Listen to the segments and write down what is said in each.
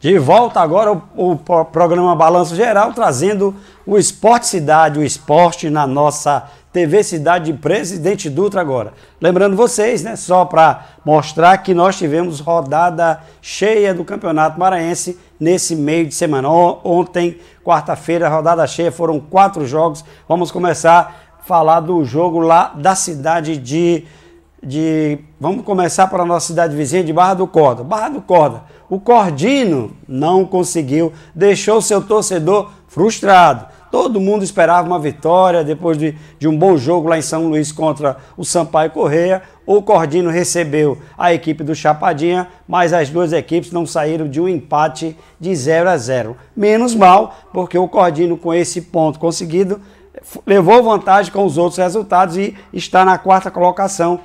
De volta agora o programa Balanço Geral, trazendo o Esporte Cidade, o esporte na nossa TV Cidade de Presidente Dutra agora. Lembrando vocês, né, só para mostrar que nós tivemos rodada cheia do Campeonato Maranhense nesse meio de semana. Ontem, quarta-feira, rodada cheia, foram 4 jogos. Vamos começar a falar do jogo lá da cidade Vamos começar para a nossa cidade vizinha de Barra do Corda. Barra do Corda, o Cordino não conseguiu, deixou seu torcedor frustrado. Todo mundo esperava uma vitória depois de um bom jogo lá em São Luís contra o Sampaio Corrêa. O Cordino recebeu a equipe do Chapadinha, mas as duas equipes não saíram de um empate de 0-0. Menos mal, porque o Cordino, com esse ponto conseguido, levou vantagem com os outros resultados e está na 4ª colocação.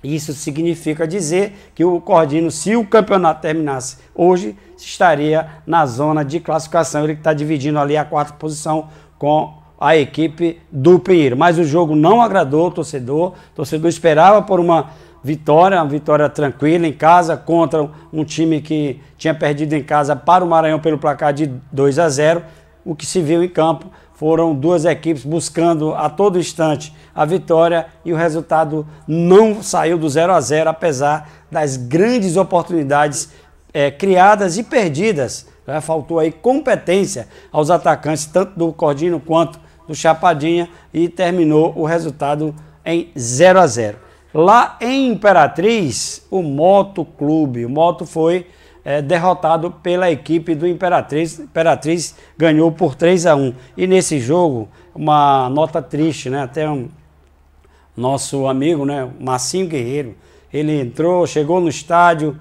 Isso significa dizer que o Cordino, se o campeonato terminasse hoje, estaria na zona de classificação. Ele está dividindo ali a 4ª posição com a equipe do Pinheiro. Mas o jogo não agradou o torcedor. O torcedor esperava por uma vitória tranquila em casa contra um time que tinha perdido em casa para o Maranhão pelo placar de 2-0. O que se viu em campo foram duas equipes buscando a todo instante a vitória e o resultado não saiu do 0-0, apesar das grandes oportunidades criadas e perdidas. Faltou aí competência aos atacantes, tanto do Cordino quanto do Chapadinha, e terminou o resultado em 0-0. Lá em Imperatriz, o Moto Clube, o Moto foi derrotado pela equipe do Imperatriz. Imperatriz ganhou por 3-1. E nesse jogo, uma nota triste, né? Até nosso amigo, né, Marcinho Guerreiro, ele entrou, chegou no estádio,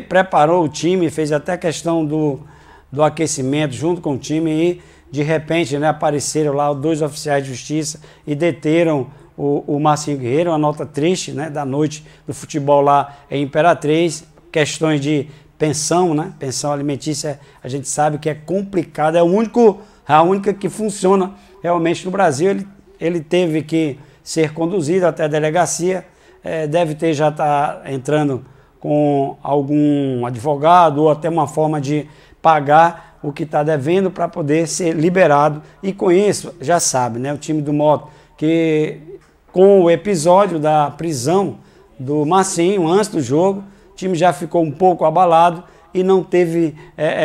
preparou o time, fez até questão do aquecimento junto com o time e, de repente, né, apareceram lá 2 oficiais de justiça e deteram o Marcinho Guerreiro. Uma nota triste, né, da noite do futebol lá em Imperatriz. Questões de pensão, né? Pensão alimentícia, a gente sabe que é complicado, é a única que funciona realmente no Brasil. Ele teve que ser conduzido até a delegacia, deve ter já tá entrando com algum advogado ou até uma forma de pagar o que está devendo para poder ser liberado. E com isso, já sabe, né? O time do Moto, que com o episódio da prisão do Marcinho antes do jogo, o time já ficou um pouco abalado e não teve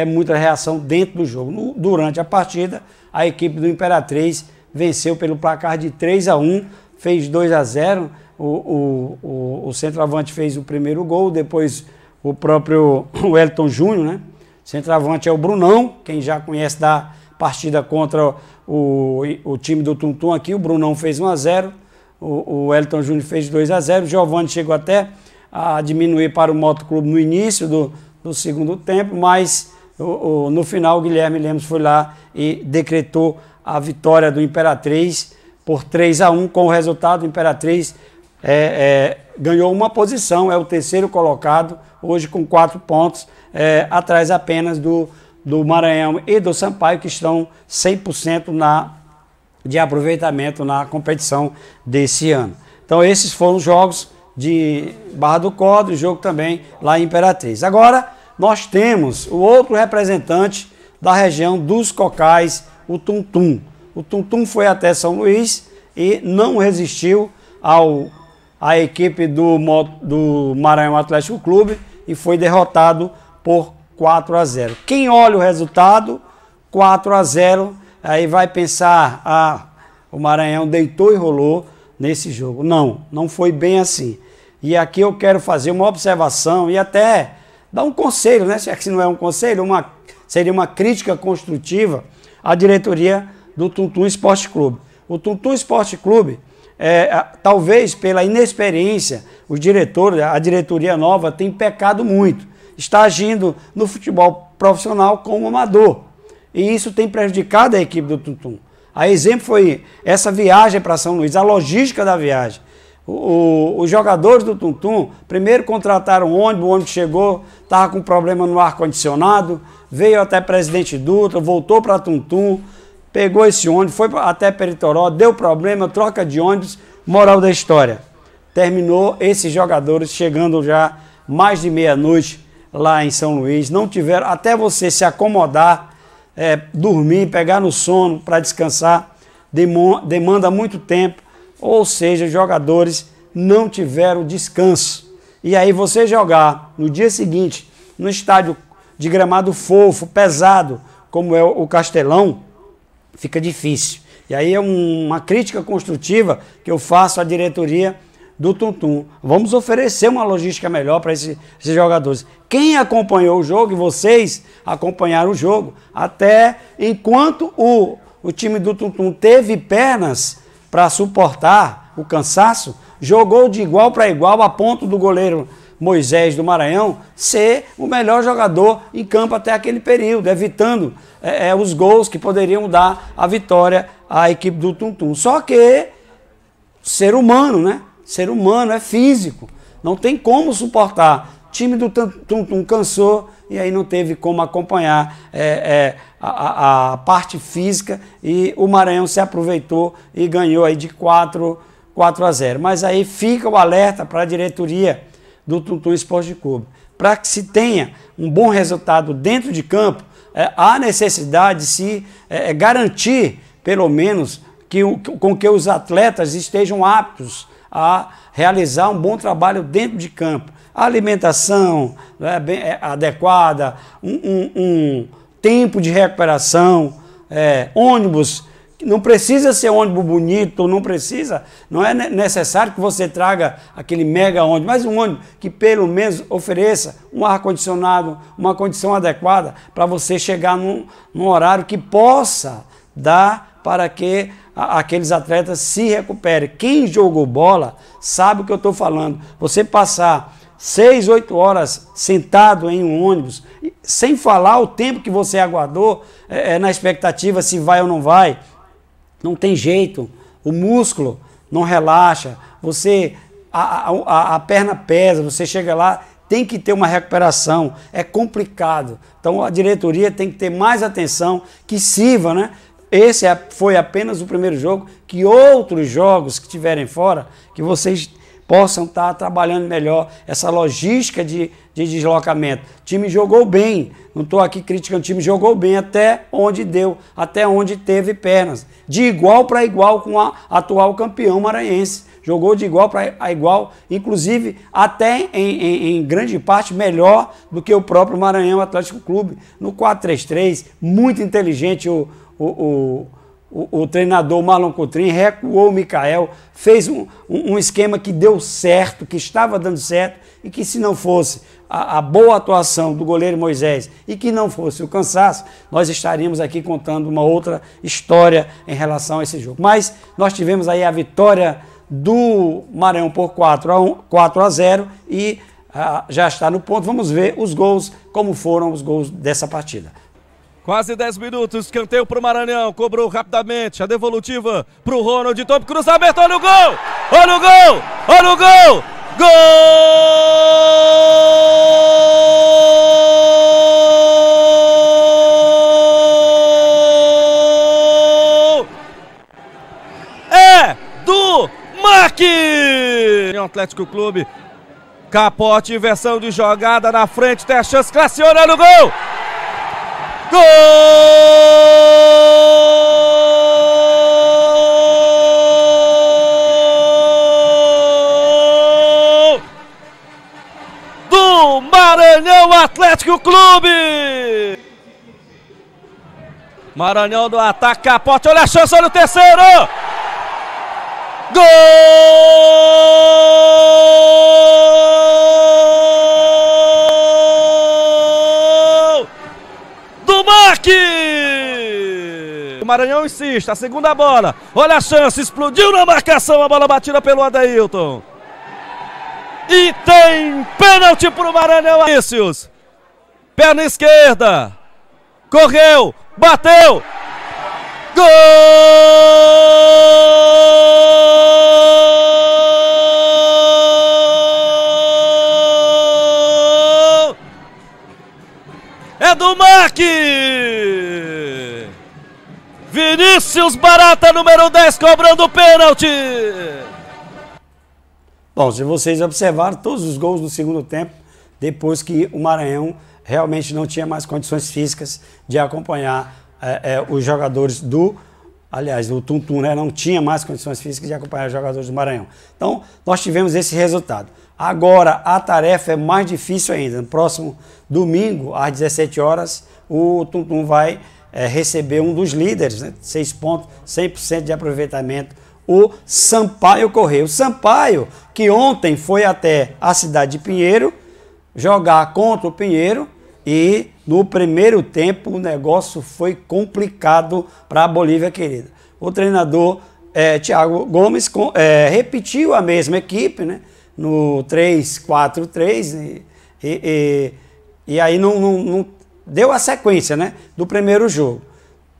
muita reação dentro do jogo. Durante a partida, a equipe do Imperatriz venceu pelo placar de 3-1, fez 2-0. O centroavante fez o primeiro gol, depois o próprio Wellington Júnior, né? Centroavante é o Brunão, quem já conhece da partida contra o time do Tuntum aqui. O Brunão fez 1-0, o Wellington Júnior fez 2-0, o Giovani chegou até a diminuir para o Moto Clube no início do segundo tempo, mas no final o Guilherme Lemos foi lá e decretou a vitória do Imperatriz por 3-1. Com o resultado, o Imperatriz ganhou uma posição, é o 3º colocado, hoje com 4 pontos, atrás apenas do Maranhão e do Sampaio, que estão 100% de aproveitamento na competição desse ano. Então esses foram os jogos de Barra do Corda, o jogo também lá em Imperatriz. Agora nós temos o outro representante da região dos Cocais, o Tuntum. O Tuntum foi até São Luís e não resistiu à equipe do Maranhão Atlético Clube e foi derrotado por 4-0. Quem olha o resultado, 4-0, aí vai pensar, o Maranhão deitou e rolou nesse jogo. Não foi bem assim. E aqui eu quero fazer uma observação e até dar um conselho, né? Se não é um conselho, seria uma crítica construtiva à diretoria do Tuntum Esporte Clube. O Tuntum Esporte Clube, talvez pela inexperiência, os diretores, a diretoria nova tem pecado muito. Está agindo no futebol profissional como amador. E isso tem prejudicado a equipe do Tuntum. A exemplo foi essa viagem para São Luís, a logística da viagem. Os jogadores do Tuntum primeiro contrataram um ônibus, o ônibus chegou, estava com problema no ar-condicionado, veio até Presidente Dutra, voltou para Tuntum, pegou esse ônibus, foi até Peritoró, deu problema, troca de ônibus. Moral da história, terminou esses jogadores chegando já mais de meia-noite lá em São Luís, não tiveram, até você se acomodar, dormir, pegar no sono para descansar, demanda muito tempo, ou seja, os jogadores não tiveram descanso. E aí você jogar no dia seguinte, no estádio de gramado fofo, pesado, como é o Castelão, fica difícil. E aí é uma crítica construtiva que eu faço à diretoria do Tum-Tum. Vamos oferecer uma logística melhor para esses jogadores. Quem acompanhou o jogo, e vocês acompanharam o jogo, até enquanto o time do Tum-Tum teve pernas para suportar o cansaço, jogou de igual para igual, a ponto do goleiro Moisés do Maranhão ser o melhor jogador em campo até aquele período, evitando os gols que poderiam dar a vitória à equipe do Tum-Tum. Só que ser humano, né? Ser humano é físico, não tem como suportar. O time do Tum-Tum cansou e aí não teve como acompanhar a parte física, e o Maranhão se aproveitou e ganhou aí de 4-0. Mas aí fica o alerta para a diretoria do Tum-Tum Esporte Clube. Para que se tenha um bom resultado dentro de campo, há necessidade de se garantir, pelo menos, com que os atletas estejam aptos a realizar um bom trabalho dentro de campo. A alimentação bem adequada, um tempo de recuperação, ônibus. Não precisa ser ônibus bonito, não é necessário que você traga aquele mega ônibus, mas um ônibus que pelo menos ofereça um ar-condicionado, uma condição adequada para você chegar num horário que possa dar para que aqueles atletas se recuperem. Quem jogou bola sabe o que eu estou falando. Você passar 6, 8 horas sentado em um ônibus, sem falar o tempo que você aguardou, na expectativa se vai ou não vai, não tem jeito, o músculo não relaxa, a perna pesa, você chega lá, tem que ter uma recuperação, é complicado. Então a diretoria tem que ter mais atenção, que sirva, né? Esse foi apenas o primeiro jogo, que outros jogos que tiverem fora, que vocês possam estar trabalhando melhor essa logística de deslocamento. O time jogou bem, não estou aqui criticando, o time jogou bem até onde deu, até onde teve pernas. De igual para igual com a atual campeão maranhense. Jogou de igual para igual, inclusive até em grande parte melhor do que o próprio Maranhão Atlético Clube. No 4-3-3, muito inteligente o treinador Marlon Coutrinho, recuou o Mikael, fez um esquema que deu certo, que estava dando certo, e que se não fosse a boa atuação do goleiro Moisés e que não fosse o cansaço, nós estaríamos aqui contando uma outra história em relação a esse jogo. Mas nós tivemos aí a vitória do Maranhão por 4-0 e já está no ponto. Vamos ver os gols, como foram os gols dessa partida. Quase 10 minutos, escanteio para o Maranhão, cobrou rapidamente, a devolutiva para o Ronald, top cruzamento, olha o gol! Olha o gol! Olha o gol! Gol! É do MAC! Atlético Clube, Capote, inversão de jogada na frente, tem a chance, Classione, olha o gol! Gol! Do Maranhão Atlético Clube! Maranhão do ataque, Capote, olha a chance, olha o terceiro! Gol! O Maranhão insiste, a segunda bola, olha a chance, explodiu na marcação, a bola batida pelo Adeilton. E tem pênalti para o Maranhão. Vinícius, perna esquerda, correu, bateu, gol! É do MAC! Vinícius Barata, número 10, cobrando o pênalti. Bom, se vocês observaram, todos os gols do segundo tempo depois que o Maranhão realmente não tinha mais condições físicas de acompanhar os jogadores do... Aliás, o Tum-Tum, né, não tinha mais condições físicas de acompanhar os jogadores do Maranhão. Então, nós tivemos esse resultado. Agora, a tarefa é mais difícil ainda. No próximo domingo, às 17 horas, o Tum-Tum vai receber um dos líderes, né, 6 pontos, 100% de aproveitamento, o Sampaio Corrêa. O Sampaio, que ontem foi até a cidade de Pinheiro, jogar contra o Pinheiro, e no primeiro tempo o negócio foi complicado para a Bolívia querida. O treinador Thiago Gomes repetiu a mesma equipe, né, no 3-4-3 e aí não deu a sequência, né, do primeiro jogo.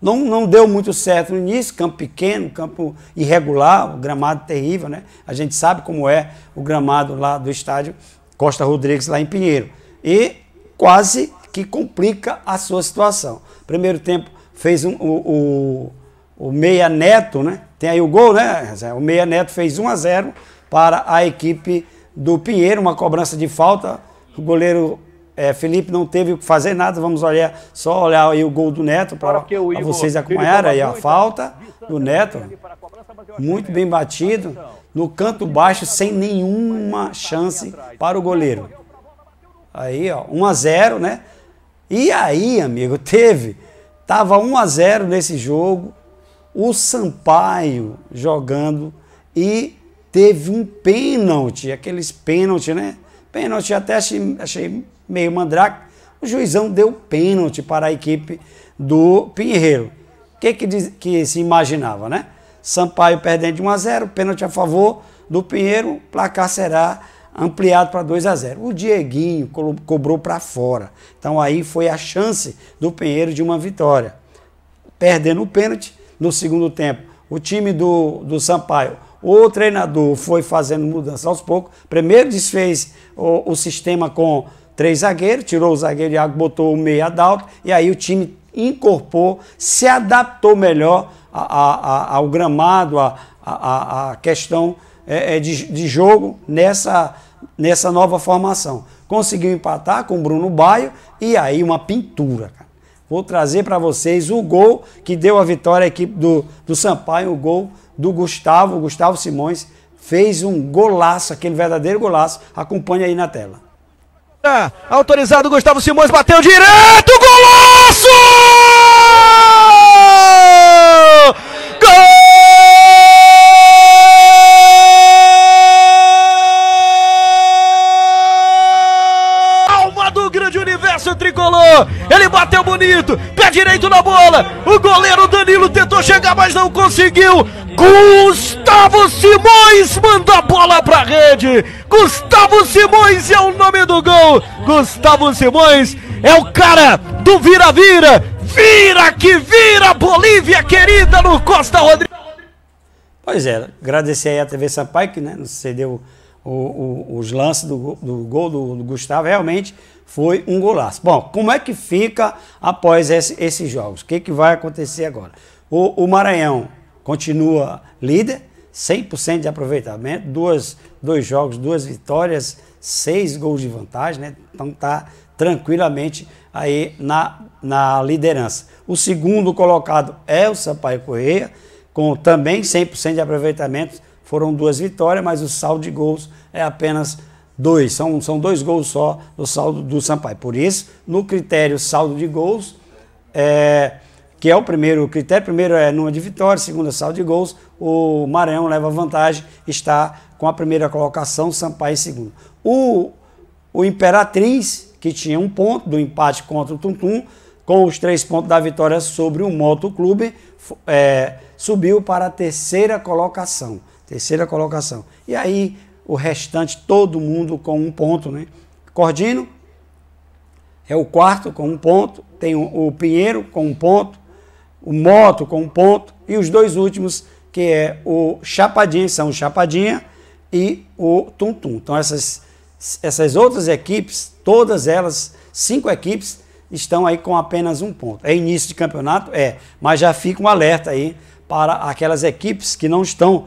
Não deu muito certo no início, campo pequeno, campo irregular, o gramado terrível, né? A gente sabe como é o gramado lá do estádio Costa Rodrigues, lá em Pinheiro. E quase que complica a sua situação. Primeiro tempo fez o Meia Neto, né? Tem aí o gol, né? O Meia Neto fez 1-0 para a equipe do Pinheiro, uma cobrança de falta. O goleiro Felipe não teve o que fazer nada. Vamos só olhar aí o gol do Neto para vocês acompanharem aí a falta do Neto. Muito bem batido, no canto baixo, sem nenhuma chance para o goleiro. Aí, ó, 1-0, né? E aí, amigo, tava 1-0 nesse jogo, o Sampaio jogando e teve um pênalti, aqueles pênaltis, né? Pênalti até achei meio mandrake. O juizão deu pênalti para a equipe do Pinheiro. O que se imaginava, né? Sampaio perdendo de 1-0, pênalti a favor do Pinheiro, o placar será ampliado para 2-0. O Dieguinho cobrou para fora. Então aí foi a chance do Pinheiro de uma vitória. Perdendo o pênalti, no segundo tempo, o time do Sampaio, o treinador foi fazendo mudança aos poucos. Primeiro desfez o sistema com 3 zagueiros, tirou o zagueiro Iago, botou o meia Adalto, e aí o time incorporou, se adaptou melhor ao gramado, a questão de jogo nessa nova formação. Conseguiu empatar com o Bruno Baio e aí uma pintura, cara. Vou trazer para vocês o gol que deu a vitória à equipe do Sampaio, o gol do Gustavo Simões, fez um golaço, aquele verdadeiro golaço. Acompanhe aí na tela. Autorizado, Gustavo Simões bateu direto, golaço! Tricolor, ele bateu bonito, pé direito na bola, o goleiro Danilo tentou chegar, mas não conseguiu. Gustavo Simões manda a bola pra rede. Gustavo Simões é o nome do gol. Gustavo Simões é o cara do vira-vira, vira que vira, Bolívia querida no Costa Rodrigues. Pois é, agradecer aí a TV Sampaio que, né, nos cedeu os lances do gol do Gustavo. Realmente foi um golaço. Bom, como é que fica após esses jogos? O que vai acontecer agora? O Maranhão continua líder, 100% de aproveitamento, dois jogos, 2 vitórias, 6 gols de vantagem, né? Então tá tranquilamente aí na liderança. O segundo colocado é o Sampaio Corrêa, com também 100% de aproveitamento. Foram 2 vitórias, mas o saldo de gols é apenas 2. São 2 gols só no saldo do Sampaio. Por isso, no critério saldo de gols, que é o primeiro critério, primeiro é número de vitórias, segundo é saldo de gols, o Maranhão leva vantagem, está com a primeira colocação, Sampaio em segundo. O Imperatriz, que tinha 1 ponto do empate contra o Tum-Tum, com os 3 pontos da vitória sobre o Moto Clube, subiu para a terceira colocação. E aí, o restante, todo mundo com 1 ponto, né? Cordino é o quarto com 1 ponto, tem o Pinheiro com 1 ponto, o Moto com 1 ponto, e os 2 últimos, que é o Chapadinha, são o Chapadinha e o Tum-Tum. Então, essas outras equipes, todas elas, 5 equipes, estão aí com apenas 1 ponto. É início de campeonato? Mas já fica um alerta aí para aquelas equipes que não estão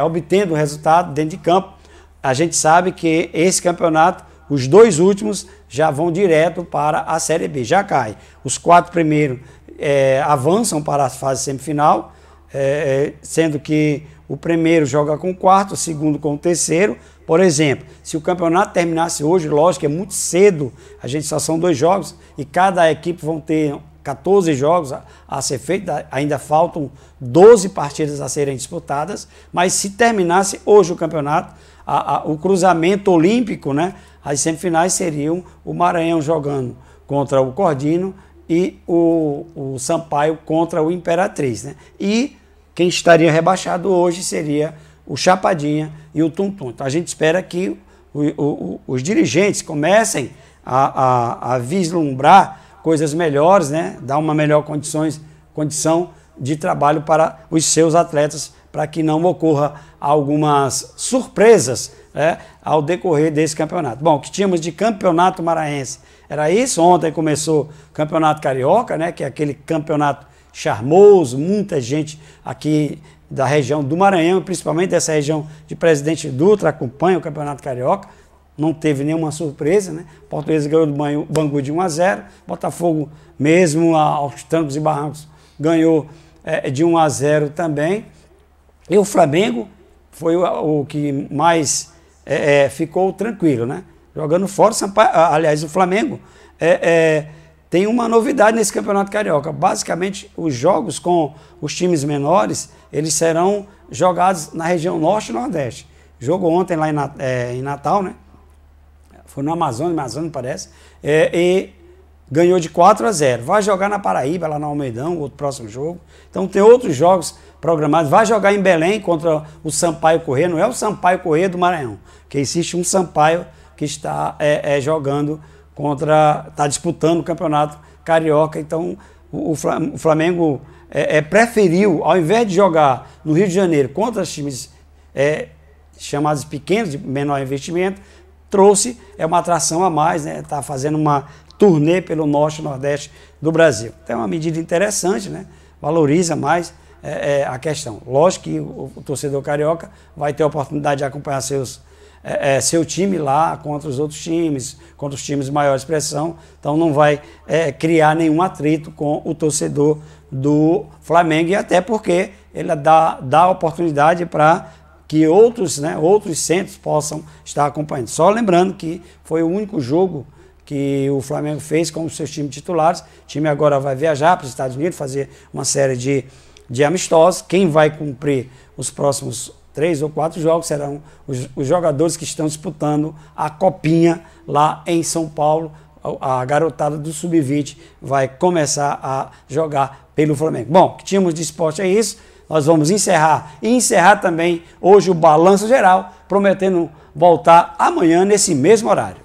obtendo resultado dentro de campo. A gente sabe que esse campeonato, Os 2 últimos já vão direto para a Série B, já cai. Os 4 primeiros avançam para a fase semifinal, sendo que o primeiro joga com o quarto, o segundo com o terceiro. Por exemplo, se o campeonato terminasse hoje, lógico, é muito cedo, a gente só são 2 jogos e cada equipe vão ter 14 jogos a ser feitos, ainda faltam 12 partidas a serem disputadas, mas se terminasse hoje o campeonato, o cruzamento olímpico, né, as semifinais seriam o Maranhão jogando contra o Cordino e o Sampaio contra o Imperatriz, né? E quem estaria rebaixado hoje seria o Chapadinha e o Tum-Tum. Então a gente espera que os dirigentes comecem a vislumbrar coisas melhores, né? Dar uma melhor condição de trabalho para os seus atletas, para que não ocorra algumas surpresas, né, ao decorrer desse campeonato. Bom, o que tínhamos de campeonato maranhense era isso. Ontem começou o campeonato carioca, né, que é aquele campeonato charmoso, muita gente aqui da região do Maranhão, principalmente dessa região de Presidente Dutra, acompanha o campeonato carioca. Não teve nenhuma surpresa, né? Portuguesa ganhou do Bangu de 1-0, Botafogo mesmo aos trancos e barrancos ganhou de 1-0 também. E o Flamengo foi o que mais ficou tranquilo, né? Jogando fora, aliás, o Flamengo tem uma novidade nesse Campeonato Carioca. Basicamente, os jogos com os times menores, eles serão jogados na região Norte e Nordeste. Jogou ontem lá em Natal, né? Foi no Amazonas parece, e ganhou de 4-0. Vai jogar na Paraíba, lá no Almeidão, outro próximo jogo. Então tem outros jogos programados. Vai jogar em Belém contra o Sampaio Corrêa. Não é o Sampaio Corrêa do Maranhão, que existe um Sampaio que está jogando está disputando o Campeonato Carioca. Então o Flamengo preferiu, ao invés de jogar no Rio de Janeiro contra os times chamados pequenos, de menor investimento, trouxe uma atração a mais, né? Está fazendo uma turnê pelo Norte e Nordeste do Brasil. Então é uma medida interessante, né? Valoriza mais a questão. Lógico que o torcedor carioca vai ter a oportunidade de acompanhar seu time lá contra os outros times, contra os times de maior expressão, então não vai criar nenhum atrito com o torcedor do Flamengo, e até porque ele dá oportunidade para que outros centros possam estar acompanhando. Só lembrando que foi o único jogo que o Flamengo fez com os seus times titulares. O time agora vai viajar para os Estados Unidos, fazer uma série de amistosos. Quem vai cumprir os próximos 3 ou 4 jogos serão os jogadores que estão disputando a Copinha lá em São Paulo. A garotada do Sub-20 vai começar a jogar pelo Flamengo. Bom, o que tínhamos de esporte é isso. Nós vamos encerrar também hoje o Balanço Geral, prometendo voltar amanhã nesse mesmo horário.